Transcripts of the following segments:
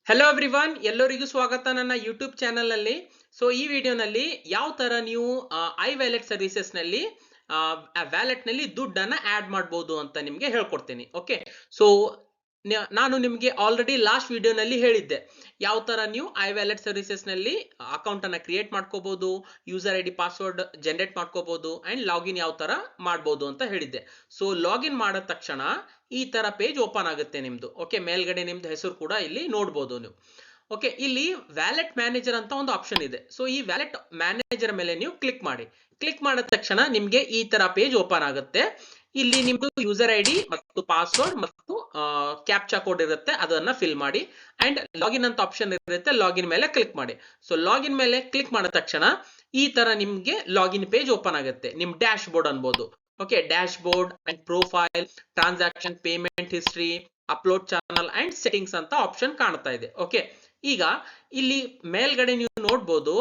Hello everyone, ಎಲ್ಲರಿಗೂ ಸ್ವಾಗತ ನನ್ನ ಯೂಟ್ಯೂಬ್ ಚಾನಲ್ ನಲ್ಲಿ. ಸೊ ಈ ವಿಡಿಯೋನಲ್ಲಿ ಯಾವ ತರ ನೀವು ಐ ವ್ಯಾಲೆಟ್ ಸರ್ವಿಸಸ್ ನಲ್ಲಿ ವ್ಯಾಲೆಟ್ ನಲ್ಲಿ ದುಡ್ಡನ್ನ ಆಡ್ ಮಾಡಬಹುದು ಅಂತ ನಿಮಗೆ ಹೇಳ್ಕೊಡ್ತೀನಿ. ಓಕೆ, ಸೊ ನಾನು ನಿಮಗೆ ಆಲ್ರೆಡಿ ಲಾಸ್ಟ್ ವಿಡಿಯೋನಲ್ಲಿ ಹೇಳಿದ್ದೆ ಯಾವ ತರ ನೀವು ಐ ವ್ಯಾಲೆಟ್ ಸರ್ವಿಸಸ್ ನಲ್ಲಿ ಅಕೌಂಟ್ ಅನ್ನ ಕ್ರಿಯೇಟ್ ಮಾಡ್ಕೋಬಹುದು, user I D password generate ಮಾಡ್ಕೋಬಹುದು ಅಂಡ್ ಲಾಗಿನ್ ಯಾವ ತರ ಮಾಡಬಹುದು ಅಂತ ಹೇಳಿದ್ದೆ. ಸೊ ಲಾಗಿನ್ ಮಾಡಿದ ತಕ್ಷಣ ಈ ತರ ಪೇಜ್ ಓಪನ್ ಆಗುತ್ತೆ ನಿಮ್ದು. ಓಕೆ, ಮೇಲ್ಗಡೆ ನಿಮ್ದು ಹೆಸರು ಕೂಡ ಇಲ್ಲಿ ನೋಡಬಹುದು ನೀವು. ಓಕೆ, ಇಲ್ಲಿ ವ್ಯಾಲೆಟ್ ಮ್ಯಾನೇಜರ್ ಅಂತ ಒಂದು ಆಪ್ಷನ್ ಇದೆ. ಸೊ ಈ ವ್ಯಾಲೆಟ್ ಮ್ಯಾನೇಜರ್ ಮೇಲೆ ನೀವು ಕ್ಲಿಕ್ ಮಾಡಿ. ಕ್ಲಿಕ್ ಮಾಡಿದ ತಕ್ಷಣ ನಿಮ್ಗೆ ಈ ತರ ಪೇಜ್ ಓಪನ್ ಆಗುತ್ತೆ. ಇಲ್ಲಿ ನಿಮ್ದು ಯೂಸರ್ ಐ ಡಿ ಮತ್ತು ಪಾಸ್ವರ್ಡ್ ಮತ್ತು ಕ್ಯಾಪ್ಚಾ ಕೋಡ್ ಇರುತ್ತೆ, ಅದನ್ನ ಫಿಲ್ ಮಾಡಿ. ಅಂಡ್ ಲಾಗಿನ್ ಅಂತ ಆಪ್ಷನ್ ಇರುತ್ತೆ, ಲಾಗಿನ್ ಮೇಲೆ ಕ್ಲಿಕ್ ಮಾಡಿ. ಸೊ ಲಾಗಿನ್ ಮೇಲೆ ಕ್ಲಿಕ್ ಮಾಡಿದ ತಕ್ಷಣ ಈ ತರ ನಿಮ್ಗೆ ಲಾಗಿನ್ ಪೇಜ್ ಓಪನ್ ಆಗುತ್ತೆ. ನಿಮ್ ಡ್ಯಾಶ್ ಬೋರ್ಡ್ ಅನ್ಬೋದು. Okay, dashboard and profile, transaction, payment history, upload channel and settings ಅಂತ ಆಪ್ಷನ್ ಕಾಣ್ತಾ ಇದೆ. ಓಕೆ, ಈಗ ಇಲ್ಲಿ ಮೇಲ್ಗಡೆ ನೀವು ನೋಡ್ಬೋದು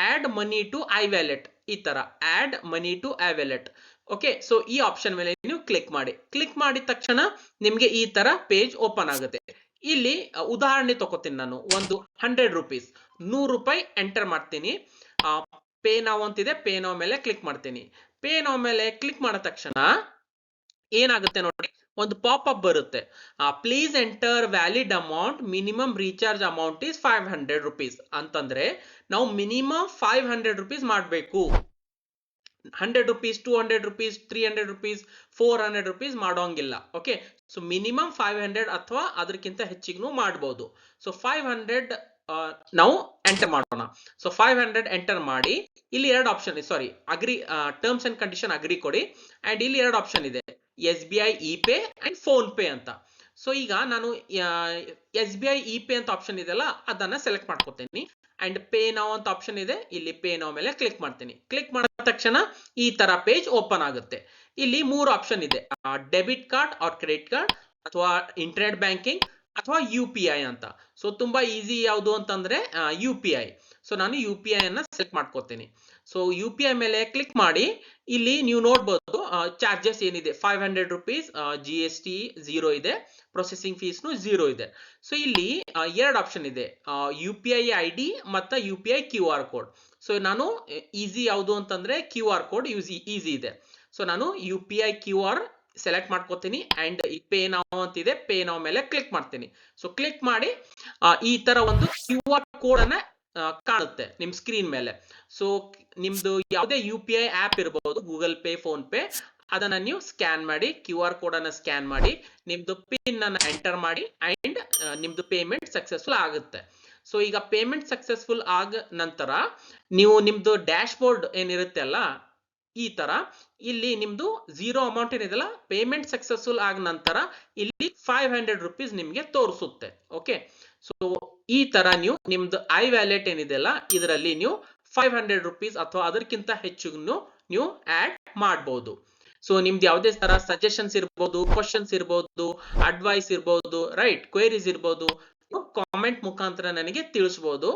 add money to I wallet. ಈ ತರ add money to I wallet. Okay, so ಈ ಆಪ್ಷನ್ ಮೇಲೆ ನೀವು ಕ್ಲಿಕ್ ಮಾಡಿ. ಕ್ಲಿಕ್ ಮಾಡಿದ ತಕ್ಷಣ ನಿಮ್ಗೆ ಈ ತರ ಪೇಜ್ ಓಪನ್ ಆಗುತ್ತೆ. ಇಲ್ಲಿ ಉದಾಹರಣೆ ತಗೋತೀನಿ ನಾನು. ಒಂದು 100 ರೂಪೀಸ್, 100 ರೂಪಾಯಿ ಎಂಟರ್ ಮಾಡ್ತೀನಿ. ಪೇ ನಾವ್ ಅಂತಿದೆ, ಪೇ ನಾವ್ ಮೇಲೆ ಕ್ಲಿಕ್ ಮಾಡ್ತೀನಿ. ಪೇ ನಾವ್ ಮೇಲೆ ಕ್ಲಿಕ್ ಮಾಡಿದ ತಕ್ಷಣ ಏನಾಗುತ್ತೆ ನೋಡಿ, ಒಂದು ಪಾಪ್ ಅಪ್ ಬರುತ್ತೆ. Please enter valid amount, minimum recharge amount is 500 rupees ಅಂತಂದ್ರೆ ನಾವು ಮಿನಿಮಮ್ 500 ರೂಪೀಸ್ ಮಾಡಬೇಕು. 100 ರೂಪೀಸ್, 200 ರೂಪೀಸ್, 300 ರೂಪೀಸ್, 400 ರೂಪೀಸ್ ಮಾಡೋಂಗಿಲ್ಲ. ಓಕೆ, ಸೊ ಮಿನಿಮಮ್ 500 ಅಥವಾ ಅದಕ್ಕಿಂತ ಹೆಚ್ಚಿಗೂ ಮಾಡಬಹುದು. ಸೊ 500 ನಾವು ಎಂಟರ್ ಮಾಡೋಣ. ಸೊ 500 ಎಂಟರ್ ಮಾಡಿ. ಇಲ್ಲಿ ಎರಡು option, sorry, agree, terms and condition agree ಕೊಡಿ. ಅಂಡ್ ಇಲ್ಲಿ ಎರಡು ಆಪ್ಷನ್ ಇದೆ, S B I e pay and PhonePe ಅಂತ. ಸೊ ಈಗ ನಾನು S B I e pay ಅಂತ ಆಪ್ಷನ್ ಇದೆಲ್ಲ ಅದನ್ನ ಸೆಲೆಕ್ಟ್ ಮಾಡ್ಕೊತೀನಿ. ಅಂಡ್ ಪೇ ನಾವ್ ಅಂತ ಆಪ್ಷನ್ ಇದೆ, ಇಲ್ಲಿ ಪೇ ನಾವ್ ಮೇಲೆ ಕ್ಲಿಕ್ ಮಾಡ್ತೀನಿ. ಕ್ಲಿಕ್ ಮಾಡಿದ ತಕ್ಷಣ ಈ ತರ ಪೇಜ್ ಓಪನ್ ಆಗುತ್ತೆ. ಇಲ್ಲಿ ಮೂರು ಆಪ್ಷನ್ ಇದೆ, debit card R credit card, ಅಥವಾ ಇಂಟರ್ನೆಟ್ ಬ್ಯಾಂಕಿಂಗ್, ಅಥವಾ ಯು ಪಿ ಐ ಅಂತ. ಸೊ ತುಂಬಾ ಈಸಿ ಯಾವುದು ಅಂತಂದ್ರೆ ಯು ಪಿ ಐ. ಸೊ ನಾನು ಯು ಪಿ ಐ ಅನ್ನ ಸೆಲೆಕ್ಟ್ ಮಾಡ್ಕೋತೀನಿ. ಸೊ ಯು ಪಿ ಐ ಮೇಲೆ ಕ್ಲಿಕ್ ಮಾಡಿ. ಇಲ್ಲಿ ನೀವು ನೋಡ್ಬೋದು ಚಾರ್ಜಸ್ ಏನಿದೆ, 500 ರೂಪೀಸ್, ಜಿ ಎಸ್ ಟಿ 0 ಇದೆ, ಪ್ರೊಸೆಸಿಂಗ್ ಫೀಸ್ನು 0 ಇದೆ. ಸೊ ಇಲ್ಲಿ ಎರಡು ಆಪ್ಷನ್ ಇದೆ, U P I I D ಮತ್ತು U P I Q R code. So ನಾನು ಈಸಿ ಯಾವುದು ಅಂತಂದ್ರೆ ಕ್ಯೂ ಆರ್ ಕೋಡ್ ಈಸಿ ಇದೆ. ಸೊ ನಾನು U P I Q R select ಮಾಡ್ಕೋತೀನಿ. ಅಂಡ್ ಈ ಪೇ ನಾವ್ ಅಂತಿದೆ, ಪೇ ನಾವ್ ಮೇಲೆ ಕ್ಲಿಕ್ ಮಾಡ್ತೀನಿ. ಸೊ ಕ್ಲಿಕ್ ಮಾಡಿ ಈ ತರ ಒಂದು ಕ್ಯೂ ಆರ್ ಕೋಡ್ ಅನ್ನ ಕಾಣುತ್ತೆ ನಿಮ್ ಸ್ಕ್ರೀನ್ ಮೇಲೆ. ಸೊ ನಿಮ್ದು ಯಾವುದೇ ಯು ಪಿ ಐ ಆಪ್ ಇರಬಹುದು, ಗೂಗಲ್ ಪೇ, ಫೋನ್ ಪೇ, ಅದನ್ನ ನೀವು ಸ್ಕ್ಯಾನ್ ಮಾಡಿ, ಕ್ಯೂ ಆರ್ ಕೋಡ್ ಅನ್ನ ಸ್ಕ್ಯಾನ್ ಮಾಡಿ, ನಿಮ್ದು ಪಿನ್ ಅನ್ನ ಎಂಟರ್ ಮಾಡಿ. ಅಂಡ್ ನಿಮ್ದು ಪೇಮೆಂಟ್ ಸಕ್ಸಸ್ಫುಲ್ ಆಗುತ್ತೆ. ಸೊ ಈಗ ಪೇಮೆಂಟ್ ಸಕ್ಸಸ್ಫುಲ್ ಆಗ ನಂತರ ನೀವು ನಿಮ್ದು ಡ್ಯಾಶ್ ಬೋರ್ಡ್ ಏನಿರುತ್ತೆ ಅಲ್ಲ, ಈ ತರ ಇಲ್ಲಿ ನಿಮ್ದು 0 ಅಮೌಂಟ್ ಏನಿದೆಲ್ಲ, ಪೇಮೆಂಟ್ ಸಕ್ಸಸ್ಫುಲ್ ಆದ ನಂತರ ಇಲ್ಲಿ 500 ರೂಪೀಸ್ ನಿಮ್ಗೆ ತೋರಿಸುತ್ತೆ. ಓಕೆ, ಸೊ ಈ ತರ ನೀವು ನಿಮ್ದು ಐ ವ್ಯಾಲೆಟ್ ಏನಿದೆಲ್ಲ ಇದರಲ್ಲಿ ನೀವು 500 ರೂಪೀಸ್ ಅಥವಾ ಅದಕ್ಕಿಂತ ಹೆಚ್ಚು ನೀವು ಆಡ್ ಮಾಡಬಹುದು. ಸೊ ನಿಮ್ದು ಯಾವುದೇ ತರ ಸಜೆಷನ್ಸ್ ಇರಬಹುದು, ಕ್ವಶನ್ಸ್ ಇರಬಹುದು, ಅಡ್ವೈಸ್ ಇರಬಹುದು, ರೈಟ್, ಕ್ವೇರೀಸ್ ಇರಬಹುದು, ಕಾಮೆಂಟ್ ಮುಖಾಂತರ ನನಗೆ ತಿಳಿಸಬಹುದು.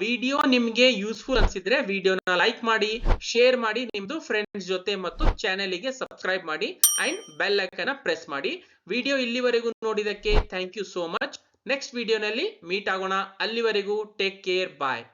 ವಿಡಿಯೋ ನಿಮ್ಗೆ ಯೂಸ್ಫುಲ್ ಅನ್ಸಿದ್ರೆ ವಿಡಿಯೋನ ಲೈಕ್ ಮಾಡಿ, ಶೇರ್ ಮಾಡಿ, ನಿಮ್ದು ಫ್ರೆಂಡ್ಸ್ ಜೊತೆ ಮತ್ತು ಚಾನೆಲ್ಗೆ ಸಬ್ಸ್ಕ್ರೈಬ್ ಮಾಡಿ ಅಂಡ್ ಬೆಲ್ ಐಕಾನ್ ಪ್ರೆಸ್ ಮಾಡಿ. ವಿಡಿಯೋ ಇಲ್ಲಿವರೆಗೂ ನೋಡಿದಕ್ಕೆ thank you so much. Next ವಿಡಿಯೋನಲ್ಲಿ ಮೀಟ್ ಆಗೋಣ. ಅಲ್ಲಿವರೆಗೂ ಟೇಕ್ ಕೇರ್, ಬಾಯ್.